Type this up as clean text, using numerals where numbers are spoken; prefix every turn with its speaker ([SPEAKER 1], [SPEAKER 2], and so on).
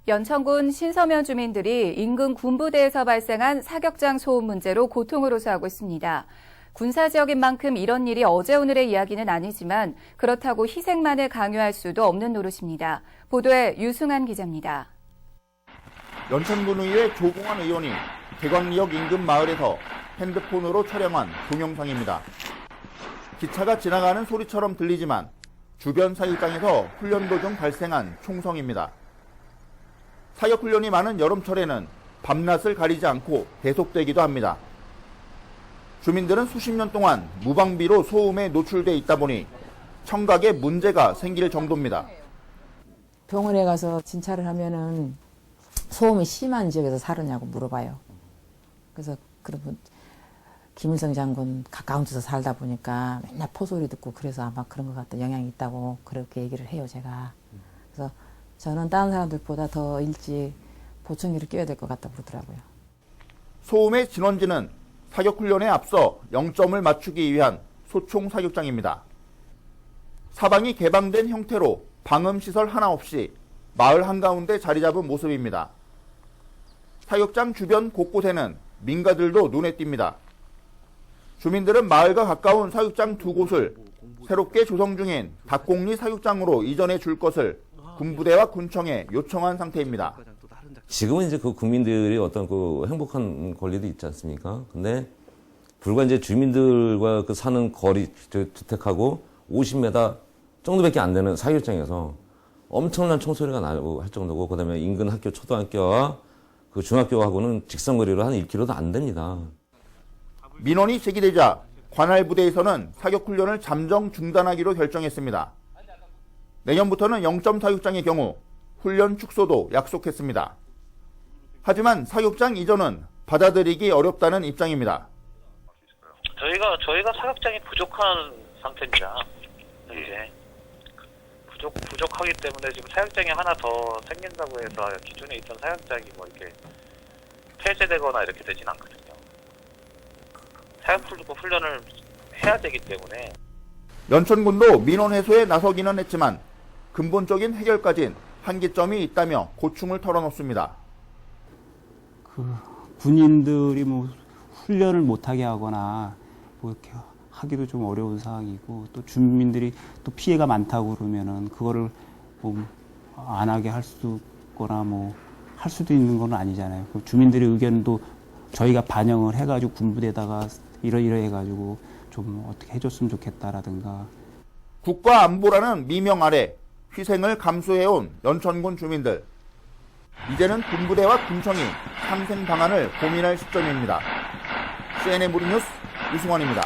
[SPEAKER 1] 연천군 신서면 주민들이 인근 군부대에서 발생한 사격장 소음 문제로 고통을 호소하고 있습니다. 군사 지역인 만큼 이런 일이 어제 오늘의 이야기는 아니지만 그렇다고 희생만을 강요할 수도 없는 노릇입니다. 보도에 유승한 기자입니다.
[SPEAKER 2] 연천군의회 조공환 의원이 대광리역 인근 마을에서 핸드폰으로 촬영한 동영상입니다. 기차가 지나가는 소리처럼 들리지만 주변 사격장에서 훈련 도중 발생한 총성입니다. 사격 훈련이 많은 여름철에는 밤낮을 가리지 않고 계속되기도 합니다. 주민들은 수십 년 동안 무방비로 소음에 노출돼 있다 보니 청각에 문제가 생길 정도입니다.
[SPEAKER 3] 병원에 가서 진찰을 하면은 소음이 심한 지역에서 살았냐고 물어봐요. 그래서 그러면 김일성 장군 가까운 데서 살다 보니까 맨날 포소리 듣고 그래서 아마 그런 것 같다, 영향이 있다고 그렇게 얘기를 해요, 제가. 그래서 저는 다른 사람들보다 더 일찍 보청기를 껴야 될 것 같다 그러더라고요.
[SPEAKER 2] 소음의 진원지는 사격훈련에 앞서 0점을 맞추기 위한 소총 사격장입니다. 사방이 개방된 형태로 방음시설 하나 없이 마을 한가운데 자리 잡은 모습입니다. 사격장 주변 곳곳에는 민가들도 눈에 띕니다. 주민들은 마을과 가까운 사격장 두 곳을 새롭게 조성 중인 닭곡리 사격장으로 이전해 줄 것을 군부대와 군청에 요청한 상태입니다.
[SPEAKER 4] 지금은 이제 그 국민들이 어떤 그 행복한 권리도 있지 않습니까? 근데 불과 이제 주민들과 그 사는 거리, 주택하고 50m 정도밖에 안 되는 사격장에서 엄청난 총소리가 나고 할 정도고, 그 다음에 인근 학교, 초등학교와 그 중학교하고는 직선거리로 한 1km도 안 됩니다.
[SPEAKER 2] 민원이 제기되자 관할 부대에서는 사격훈련을 잠정 중단하기로 결정했습니다. 내년부터는 0점 사격장의 경우 훈련 축소도 약속했습니다. 하지만 사격장 이전은 받아들이기 어렵다는 입장입니다.
[SPEAKER 5] 저희가 사격장이 부족한 상태입니다. 이제 부족하기 때문에 지금 사격장이 하나 더 생긴다고 해서 기존에 있던 사격장이 뭐 이렇게 폐쇄되거나 이렇게 되진 않거든요. 사격 훈련을 해야 되기 때문에.
[SPEAKER 2] 연천군도 민원 해소에 나서기는 했지만 근본적인 해결까지는 한계점이 있다며 고충을 털어놓습니다.
[SPEAKER 6] 군인들이 뭐 훈련을 못하게 하거나 뭐 이렇게 하기도 좀 어려운 상황이고, 또 주민들이 또 피해가 많다고 그러면은 그거를 뭐 안 하게 할 수거나 뭐 할 수도 있는 건 아니잖아요. 주민들의 의견도 저희가 반영을 해가지고 군부대에다가 이러해가지고 좀 어떻게 해줬으면 좋겠다라든가.
[SPEAKER 2] 국가 안보라는 미명 아래 희생을 감수해온 연천군 주민들. 이제는 군부대와 군청이 상생 방안을 고민할 시점입니다. CNN 무리뉴스 유승원입니다.